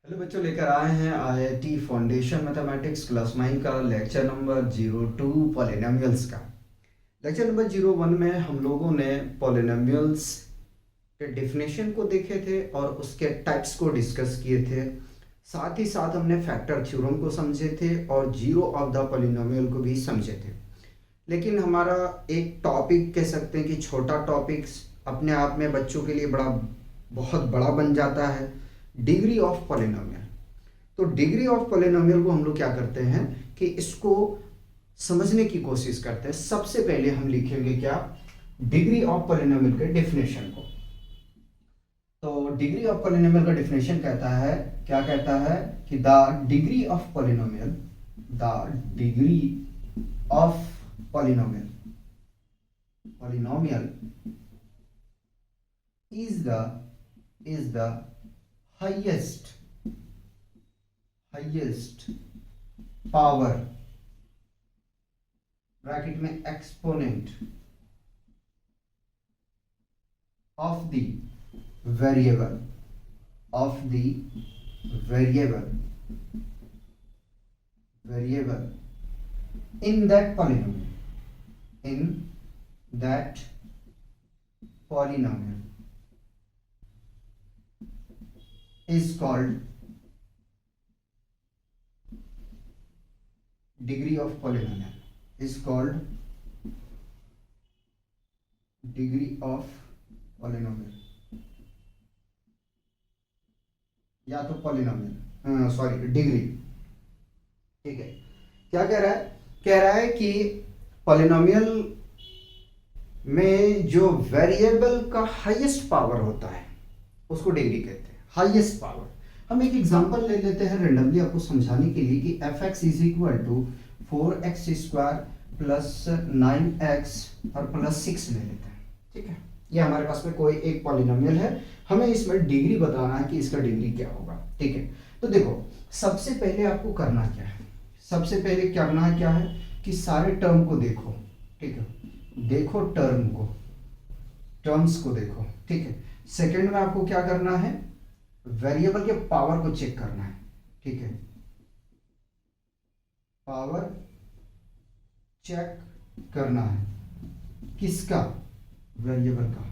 Hello बच्चों, लेकर आए हैं आईआईटी फाउंडेशन मैथमेटिक्स क्लास 9 का लेक्चर नंबर 02 पॉलिनोमियल्स का। लेक्चर नंबर 01 में हम लोगों ने पॉलिनोमियल्स के डेफिनेशन को देखे थे और उसके टाइप्स को डिस्कस किए थे। साथ ही साथ हमने फैक्टर थ्योरम को समझे थे और जीरो ऑफ द पॉलिनोमियल को भी समझे थे। लेकिन हमारा एक टॉपिक कह सकते हैं कि छोटा टॉपिक्स अपने आप में बच्चों के लिए बहुत बड़ा बन जाता है, डिग्री ऑफ पॉलिनोमियल। तो डिग्री ऑफ पॉलिनोमियल को हम लोग क्या करते हैं कि इसको समझने की कोशिश करते हैं। सबसे पहले हम लिखेंगे क्या, डिग्री ऑफ पॉलिनोमियल के डेफिनेशन को। तो डिग्री ऑफ पॉलिनोमियल का डेफिनेशन कहता है, क्या कहता है कि the degree of polynomial, the degree of polynomial polynomial is the highest power bracket में exponent of the variable in that polynomial is called degree of polynomial is called degree of polynomial या तो polynomial sorry degree. ठीक है, क्या कह रहा है, कह रहा है कि पॉलिनोमियल में जो वेरिएबल का हाईएस्ट पावर होता है उसको डिग्री कहते हैं, हाईएस्ट पावर। हम एक एग्जांपल ले लेते हैं रेंडमली आपको समझाने के लिए कि fx is equal to 4x square plus 9x और प्लस 6 ले लेते हैं। ठीक है, ये हमारे पास में कोई एक पॉलिनोमियल है, हमें इसमें डिग्री बताना है कि इसका डिग्री क्या होगा। ठीक है, तो देखो सबसे पहले आपको करना क्या है, सबसे पहले करना क्या है कि सारे टर्म को देखो। ठीक है, देखो टर्म्स को देखो। ठीक है, सेकंड में आपको क्या करना है, वेरिएबल के पावर को चेक करना है। ठीक है, पावर चेक करना है किसका, वेरिएबल का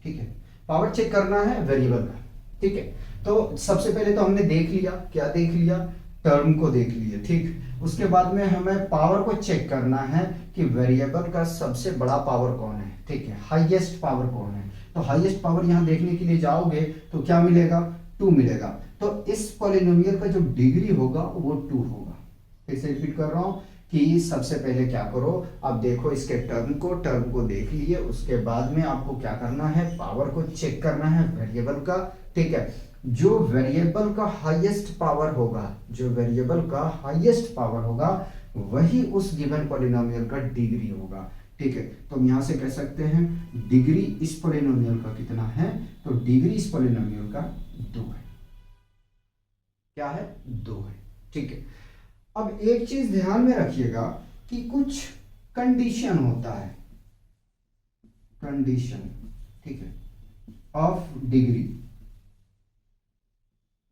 ठीक है, पावर चेक करना है वेरिएबल का। ठीक है, तो सबसे पहले तो हमने देख लिया, क्या देख लिया, टर्म को देख लिया। ठीक, उसके बाद में हमें पावर को चेक करना है कि वेरिएबल का सबसे बड़ा पावर कौन है। ठीक है, हाईएस्ट पावर कौन है। तो हाईएस्ट पावर यहां देखने के लिए जाओगे तो क्या मिलेगा, 2 मिलेगा। तो इस पॉलिनोमियल का जो डिग्री होगा वो 2 होगा। फिर से रिपीट कर रहा हूं कि सबसे पहले क्या करो, आप देखो इसके टर्म को देख लिए, उसके बाद में आपको क्या करना है, पावर को चेक करना है वेरिएबल का। ठीक है, जो वेरिएबल का हाईएस्ट पावर होगा वही उस गिवन पॉलिनोमियल का डिग्री होगा। ठीक है, तो हम यहां से कह सकते हैं डिग्री इस पॉलिनोमियल का कितना है, तो डिग्री इस पॉलिनोमियल का 2 है। क्या है, 2 है। ठीक है, अब एक चीज ध्यान में रखिएगा कि कुछ कंडीशन होता है, कंडीशन। ठीक है, ऑफ डिग्री।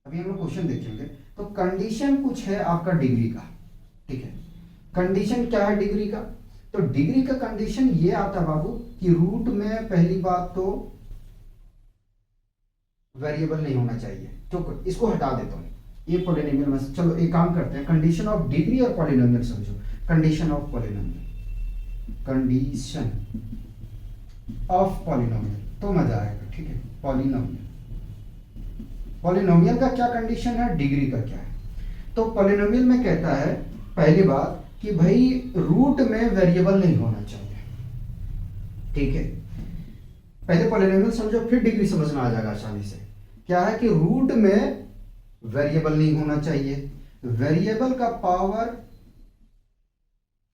अभी हम लोग क्वेश्चन देखेंगे, तो कंडीशन कुछ है आपका डिग्री का। ठीक है, कंडीशन क्या है डिग्री का, तो डिग्री का कंडीशन ये आता बाबू कि रूट में पहली बात तो वेरिएबल नहीं होना चाहिए। तो इसको हटा देता हूं, ये पॉलिनोमियल में। चलो एक काम करते हैं, कंडीशन ऑफ डिग्री और पॉलिनोमियल समझो। Condition of polynomial, condition of polynomial तो मजा आएगा। ठीक है, पॉलिनोमियल का क्या कंडीशन है, डिग्री का क्या है। तो पॉलिनोमियल में कहता है पहली बात कि भाई रूट में वेरिएबल नहीं होना चाहिए। ठीक है, पहले पॉलिनोमियल समझो फिर डिग्री समझना आ जाएगा आसानी से। क्या है कि रूट में वेरिएबल नहीं होना चाहिए, वेरिएबल का पावर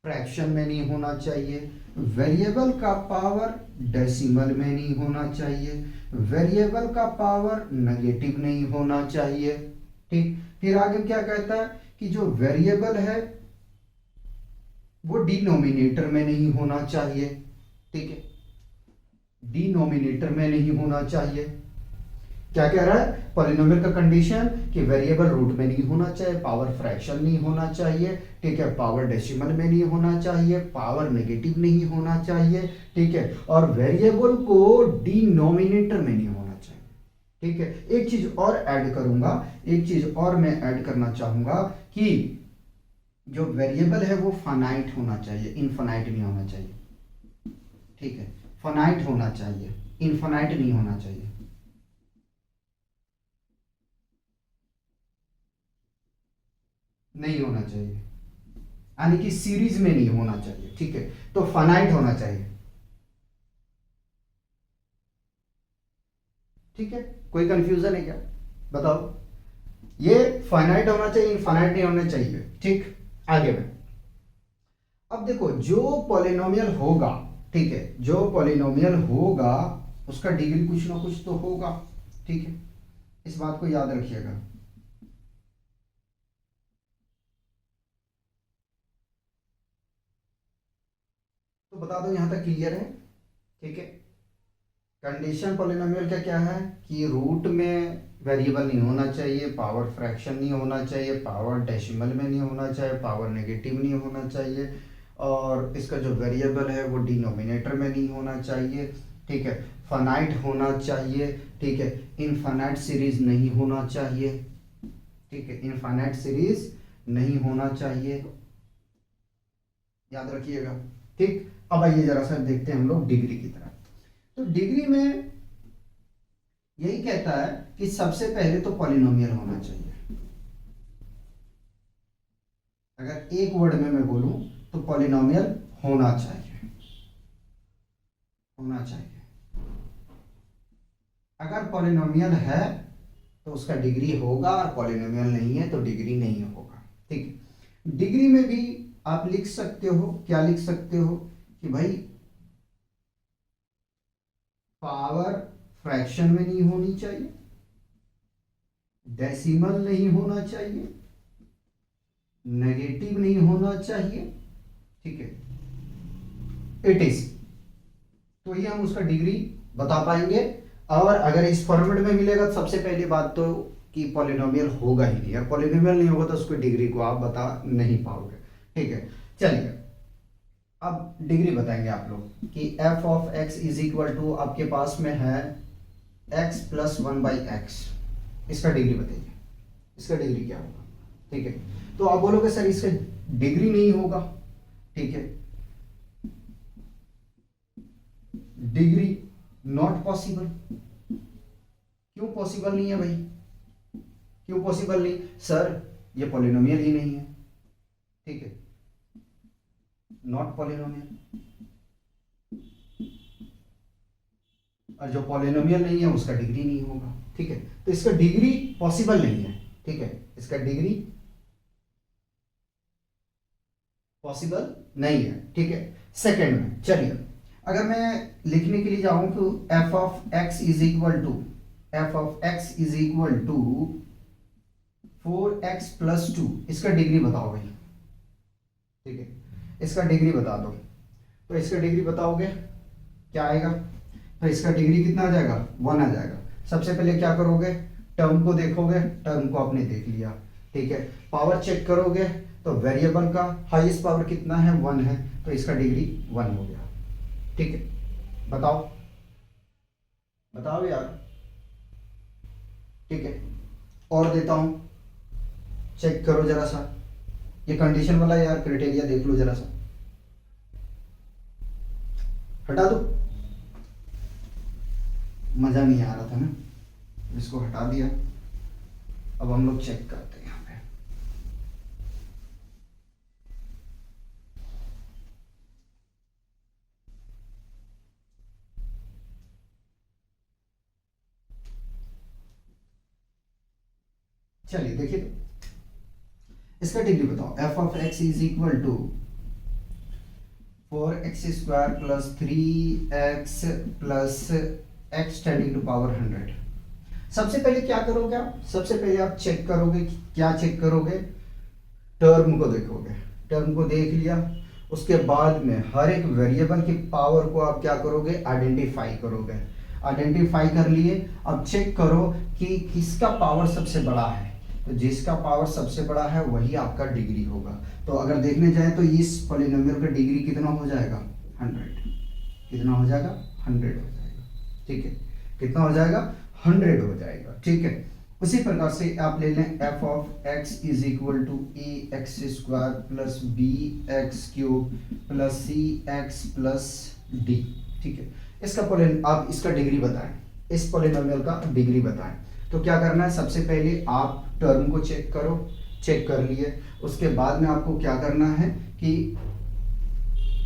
फ्रैक्शन में नहीं होना चाहिए, वेरिएबल का पावर डेसिमल में नहीं होना चाहिए, वेरिएबल का पावर नेगेटिव नहीं होना चाहिए। ठीक, फिर आगे क्या कहता है कि जो वेरिएबल है वो डिनोमिनेटर में नहीं होना चाहिए। ठीक है, डिनोमिनेटर में नहीं होना चाहिए। क्या कह रहा है पॉलिनोमियल का कंडीशन कि वेरिएबल रूट में नहीं होना चाहिए, पावर फ्रैक्शन नहीं होना चाहिए, ठीक है, पावर डेसिमल में नहीं होना चाहिए, पावर नेगेटिव नहीं होना चाहिए, ठीक है, और वेरिएबल को डिनोमिनेटर में नहीं होना चाहिए। ठीक है, एक चीज और ऐड करूंगा, एक चीज और मैं ऐड करना चाहूंगा कि जो वेरिएबल है वो फाइनाइट होना चाहिए, इनफाइनाइट नहीं होना चाहिए। ठीक है, फाइनाइट होना चाहिए, इनफाइनाइट नहीं होना चाहिए। नहीं होना चाहिए, यानी कि सीरीज में नहीं होना चाहिए। ठीक है, तो फाइनाइट होना चाहिए। ठीक है, कोई कंफ्यूजन है क्या, बताओ। ये फाइनाइट होना चाहिए, इनफाइनाइट नहीं होना चाहिए। ठीक, आगे में अब देखो जो पॉलिनोमियल होगा, ठीक है, जो पॉलिनोमियल होगा उसका डिग्री कुछ ना कुछ तो होगा। ठीक है, इस बात को याद रखिएगा। तो बता दो, यहां तक क्लियर है। ठीक है, कंडीशन पॉलिनोमियल का क्या है कि रूट में वेरिएबल नहीं होना चाहिए, पावर फ्रैक्शन नहीं होना चाहिए, पावर डेसिमल में नहीं होना चाहिए, पावर नेगेटिव नहीं होना चाहिए, और इसका जो वेरिएबल है वो डिनोमिनेटर में नहीं होना चाहिए। ठीक है, फाइनाइट होना चाहिए। ठीक है, इनफाइनाइट सीरीज नहीं होना चाहिए। ठीक है, इनफाइनाइट सीरीज नहीं होना चाहिए, याद रखिएगा। ठीक, अब आइए जरा सा देखते हैं हम लोग डिग्री की तरफ। तो डिग्री में यही कहता है कि सबसे पहले तो पॉलिनोमियल होना चाहिए। अगर एक वर्ड में मैं बोलूं तो पॉलिनोमियल होना चाहिए, होना चाहिए। अगर पॉलिनोमियल है तो उसका डिग्री होगा, और पॉलिनोमियल नहीं है तो डिग्री नहीं होगा। ठीक है, डिग्री में भी आप लिख सकते हो, क्या लिख सकते हो कि भाई पावर फ्रैक्शन में नहीं होनी चाहिए, डेसिमल नहीं होना चाहिए, नेगेटिव नहीं होना चाहिए। ठीक है, इट इज, तो ये हम उसका डिग्री बता पाएंगे। और अगर इस फॉर्मेट में मिलेगा तो सबसे पहली बात तो कि पॉलिनोमियल होगा ही नहीं, और पॉलिनोमियल नहीं होगा तो उसको डिग्री को आप बता नहीं पाओगे। ठीक है, चलिए अब डिग्री बताएंगे आप लोग कि F of X is equal to आपके पास में है X plus one by X. इसका डिग्री बताइए, इसका डिग्री क्या होगा। ठीक है, तो आप बोलोगे सर इसका डिग्री नहीं होगा। ठीक है, डिग्री नॉट पॉसिबल। क्यों पॉसिबल नहीं है भाई, क्यों पॉसिबल नहीं सर, ये पॉलिनोमियल ही नहीं है। ठीक है, नॉट पॉलिनोमियल, और जो पॉलिनोमियल नहीं है उसका डिग्री नहीं होगा। ठीक है, तो इसका डिग्री पॉसिबल नहीं है। ठीक है, इसका डिग्री पॉसिबल नहीं है। ठीक है, सेकंड में चलिए अगर मैं लिखने के लिए जाऊं तो F of X is equal to, F of X is equal to 4x plus 2, इसका डिग्री बताओ भाई। ठीक है, इसका डिग्री बता दो। तो इसका डिग्री बताओगे क्या आएगा, तो इसका डिग्री कितना आ जाएगा, 1 आ जाएगा। सबसे पहले क्या करोगे, टर्म को देखोगे, टर्म को आपने देख लिया। ठीक है, पावर चेक करोगे तो वेरिएबल का हाईएस्ट पावर कितना है, 1 है, तो इसका डिग्री 1 हो गया। ठीक है, बताओ बताओ यार। ठीक है, और देता हूं, चेक करो जरा सा, ये कंडीशन वाला यार क्राइटेरिया देख लो जरा सा, हटा दो, मजा नहीं आ रहा था ना, इसको हटा दिया। अब हम लोग चेक करते हैं यहाँ पे। चलिए देखिए, तो इसका डिग्री बताओ, F of X is equal to 4x² plus 3x plus x tending to power 100। सबसे पहले क्या करोगे आप, सबसे पहले आप चेक करोगे, क्या चेक करोगे, टर्म को देखोगे। टर्म को देख लिया, उसके बाद में हर एक वेरिएबल की पावर को आप क्या करोगे, आइडेंटिफाई करोगे। आइडेंटिफाई कर लिए, अब चेक करो कि किसका पावर सबसे बड़ा है। तो जिसका पावर सबसे बड़ा है वही आपका डिग्री होगा। तो अगर देखने जाए तो इस पॉलिनोमियल का डिग्री कितना हो जाएगा, 100। कितना हो जाएगा, 100 हो जाएगा। ठीक है, कितना हो जाएगा, 100 हो जाएगा। ठीक है, उसी प्रकार से आप ले लें F of X is equal to A X square plus B X cube plus C X plus D. ठीक है, इसका आप इसका डिग्री बताएं, इस पॉलिनोमियल का डिग्री बताएं। तो क्या करना है, सबसे पहले आप टर्म को चेक करो, चेक कर लिए, उसके बाद में आपको क्या करना है कि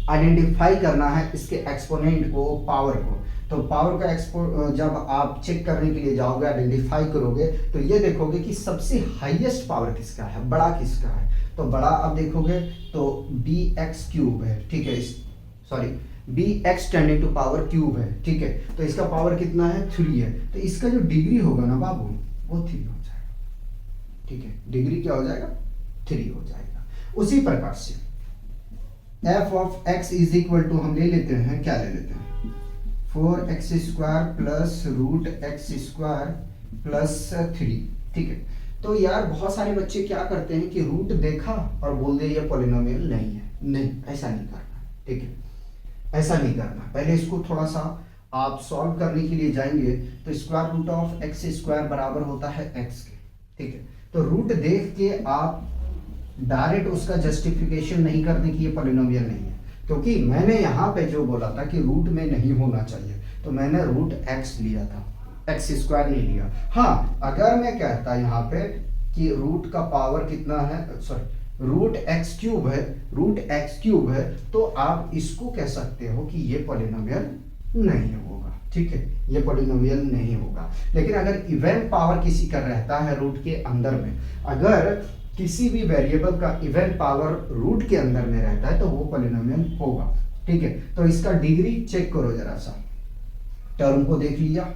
आइडेंटिफाई करना है इसके एक्सपोनेंट को, पावर को। तो पावर का जब आप चेक करने के लिए जाओगे, आइडेंटिफाई करोगे, तो ये देखोगे कि सबसे हाईएस्ट पावर किसका है, बड़ा किसका है। तो बड़ा आप देखोगे तो बी एक्स क्यूब है। ठीक है, sorry B X tending to power cube है। ठीक है, तो इसका पावर कितना है, 3 है। तो इसका जो डिग्री होगा ना बाबू, वो 3 हो जाएगा। ठीक है, डिग्री क्या हो जाएगा, 3 हो जाएगा। उसी प्रकार से F of X is equal to हम ले लेते हैं, क्या ले लेते हैं, 4x square plus root X square plus 3। ठीक है, तो यार बहुत सारे बच्चे क्या करते हैं कि रूट देखा और बोल दे ये पॉलिनोमियल नहीं है। नहीं, ऐसा नहीं करना। ठीक है, ऐसा नहीं करना। पहले इसको थोड़ा सा आप सॉल्व करने के लिए जाएंगे तो square root of X square बराबर होता है एक्स के। ठीक है, तो रूट देख के आप डायरेक्ट उसका जस्टिफिकेशन नहीं करने की ये पॉलिनोमियल नहीं है, क्योंकि मैंने यहाँ पे जो बोला था कि रूट में नहीं होना चाहिए, तो मैंने रूट एक्स लिया था, एक्स स्क्वायर नहीं लिया। हाँ, अगर मैं कहता यहाँ पे कि रूट का पावर कितना है, सॉरी रूट एक्स क्यूब है, रूट एक्स क्यूब है, तो आप इसको कह सकते हो कि ये पॉलिनोमियल नहीं होगा। ठीक है, ये पॉलिनोमियल नहीं होगा। लेकिन अगर इवन पावर किसी का रहता है रूट के अंदर में, अगर किसी भी वेरिएबल का इवन पावर रूट के अंदर में रहता है तो वो पॉलिनोमियल होगा। ठीक है, तो इसका डिग्री चेक करो जरा सा, टर्म को देख लिया,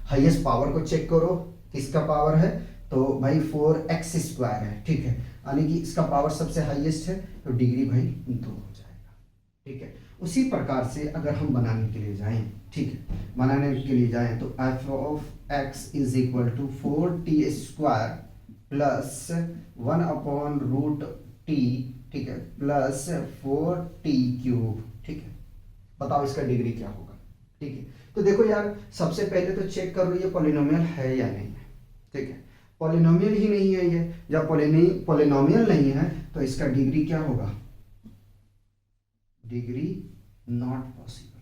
हाईएस्ट पावर को चेक करो, किसका पावर है, तो भाई 4x स्क्वायर है। ठीक है, यानी कि इसका पावर सबसे हाईएस्ट है, तो डिग्री भाई 2 हो जाएगा। ठीक है, उसी प्रकार से अगर हम बनाने के लिए जाएं, ठीक है, बनाने के लिए जाएं तो F of X is equal to 4t square plus 1 upon root T, ठीक है, प्लस 4t क्यूब। ठीक है, बताओ इसका डिग्री क्या होगा। ठीक है, तो देखो यार, सबसे पहले तो चेक कर लो ये पॉलिनोमियल है या नहीं है। ठीक है, पॉलिनोमियल ही नहीं है ये, जब पॉलिनोमियल नहीं है तो इसका डिग्री क्या होगा, degree not possible.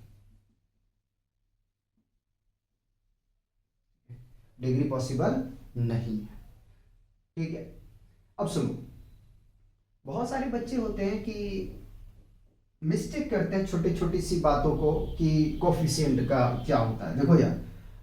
Degree possible नहीं है। ठीक है, अब सुनो, बहुत सारे बच्चे होते हैं कि मिस्टेक करते हैं छोटी छोटी सी बातों को कि कोफिशिएंट का क्या होता है। देखो यार,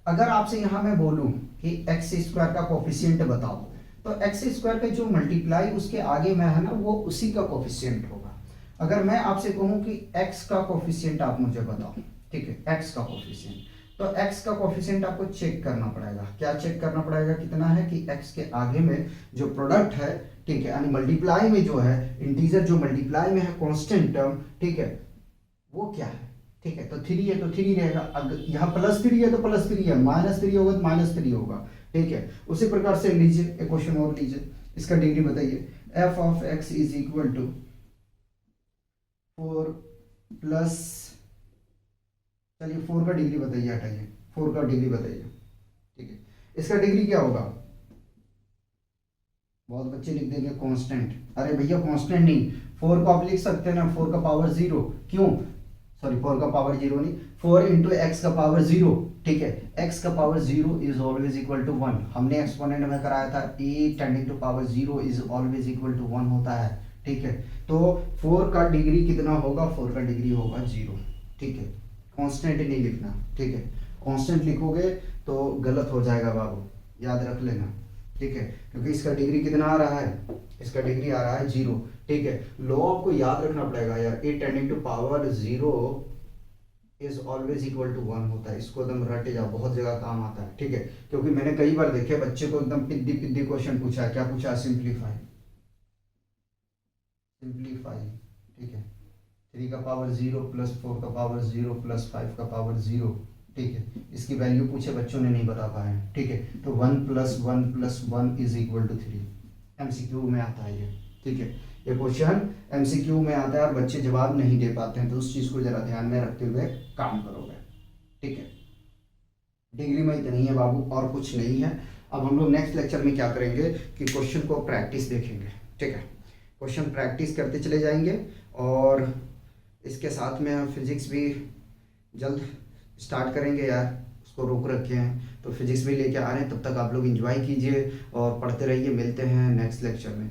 अगर आपसे यहां मैं बोलूं कि एक्स स्क्वायर का कोफिशिएंट बताओ, तो एक्स स्क्वायर का जो मल्टीप्लाई उसके आगे में है ना, वो उसी का कोफिशिएंट होगा। अगर मैं आपसे कहूं कि एक्स का कोफिशिएंट आप मुझे बताओ, ठीक है, एक्स का कोफिशिएंट, तो x का कोफिशिएंट आपको चेक करना पड़ेगा। क्या चेक करना पड़ेगा, कितना है कि x के आगे में जो प्रोडक्ट है, ठीक है, यानी मल्टीप्लाई में जो है इंटीजर, जो मल्टीप्लाई में है कांस्टेंट टर्म, ठीक है, वो क्या है। ठीक है, तो 3 है तो 3 रहेगा, अगर यहाँ +3 है तो +3 है, -3 होगा तो -3 होगा। ठीक है, उसी प्रकार से लीजिए एक क्वेश्चन और लीजिए, इसका डिग्री बताइए। F of X is equal to 4 plus, चलिए 4 का डिग्री बताइए, हटाइए 4 का डिग्री बताइए। ठीक है, इसका डिग्री क्या होगा, बहुत बच्चे लिख देंगे कांस्टेंट। अरे भैया कांस्टेंट नहीं, 4 को आप लिख सकते हैं ना, 4 का पावर 0, क्यों, सॉरी 4 का पावर 0 नहीं, 4 इंटू एक्स का पावर 0। ठीक है, x का power 0 is always equal to 1, हमने एक्सपोनेंट में कराया था, a tending to power 0 is always equal to 1 होता है। ठीक है, तो 4 का डिग्री कितना होगा, 4 का डिग्री होगा 0। ठीक है, कांस्टेंट नहीं लिखना। ठीक है, कांस्टेंट लिखोगे तो गलत हो जाएगा बाबू, याद रख लेना। ठीक है, क्योंकि इसका डिग्री कितना आ रहा है, इसका डिग्री आ रहा है 0। ठीक है, लॉ आपको याद रखना पड़ेगा यार, a tending to power 0 is always equal to 1 होता है। इसको एकदम रटे जाओ, बहुत जगह काम आता है। ठीक है, क्योंकि मैंने कई बार देखे बच्चे को एकदम पिद्दी पिद्दी क्वेश्चन पूछा है। क्या पूछा है, सिंप्लीफाई, सिंप्लीफाई। ठीक है, 3 का पावर 0 प्लस 4 का पावर 0 प्लस 5 का पावर 0। ठीक है, इसकी वैल्यू पूछे बच्चों ने नहीं बता पाए। ठीक है, तो 1 plus 1 plus 1 is equal to 3। MCQ में आता है ये। ठीक है, ये क्वेश्चन एमसीक्यू में आता है और बच्चे जवाब नहीं दे पाते हैं, तो उस चीज़ को जरा ध्यान में रखते हुए काम करोगे। ठीक है, डिग्री में इतनी है बाबू, और कुछ नहीं है। अब हम लोग नेक्स्ट लेक्चर में क्या करेंगे कि क्वेश्चन को प्रैक्टिस देखेंगे। ठीक है, क्वेश्चन प्रैक्टिस करते चले जाएंगे, और इसके साथ में हम फिजिक्स भी जल्द स्टार्ट करेंगे यार, उसको रोक रखे हैं, तो फिजिक्स भी लेके आ रहे हैं। तब तक आप लोग एंजॉय कीजिए और पढ़ते रहिए। मिलते हैं नेक्स्ट लेक्चर में।